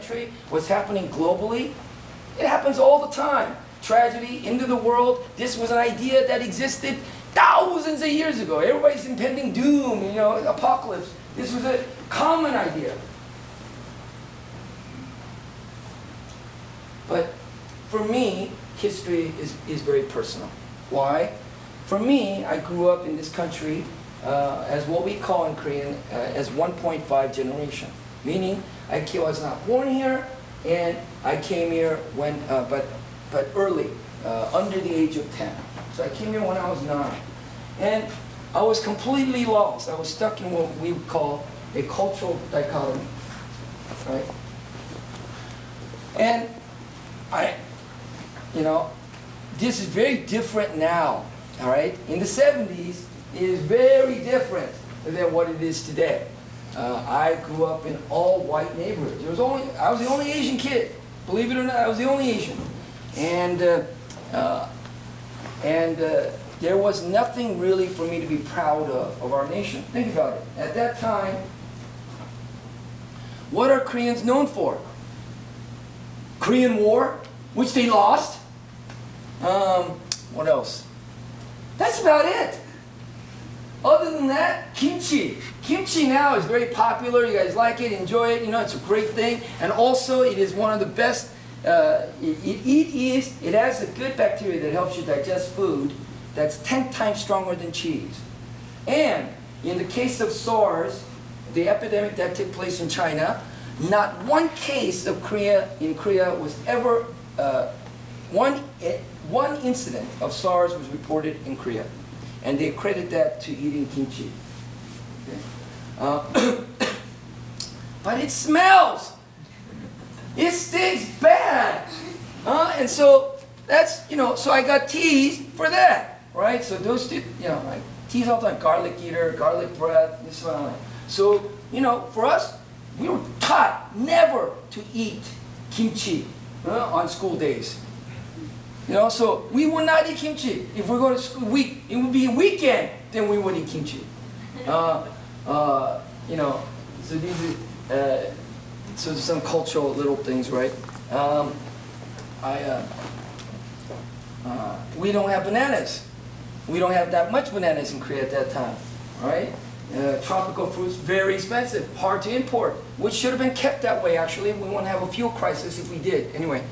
country, what's happening globally. It happens all the time. Tragedy, end of the world. This was an idea that existed thousands of years ago. Everybody's impending doom, you know, apocalypse. This was a common idea. But for me, history is very personal. Why? For me, I grew up in this country as what we call in Korean as 1.5 generation. Meaning, I was not born here, and I came here when, but early, under the age of 10. So I came here when I was 9. And I was completely lost. I was stuck in what we would call a cultural dichotomy, right? And this is very different now, all right? In the 70s, it is very different than what it is today. I grew up in all white neighborhoods. I was the only Asian kid. Believe it or not, I was the only Asian. And there was nothing really for me to be proud of our nation. Think about it. At that time, what are Koreans known for? Korean War, which they lost. What else? That's about it. Other than that, kimchi. Kimchi now is very popular. You guys like it, enjoy it. You know, it's a great thing. And also, it is one of the best. It has a good bacteria that helps you digest food that's 10 times stronger than cheese. And in the case of SARS, the epidemic that took place in China, not one case of in Korea was ever, one incident of SARS was reported in Korea. And they credit that to eating kimchi. Okay. But it smells. It stinks bad. And so that's, so I got teased for that, right? So those two, like teased all the time, garlic eater, garlic breath, this one. So, for us, we were taught never to eat kimchi on school days. So we would not eat kimchi. If we go to school, it would be a weekend, then we would eat kimchi. So these are, so some cultural little things, right? We don't have bananas. We don't have that much bananas in Korea at that time, right? Tropical fruits, very expensive, hard to import, which should have been kept that way, actually. We wouldn't have a fuel crisis if we did. Anyway.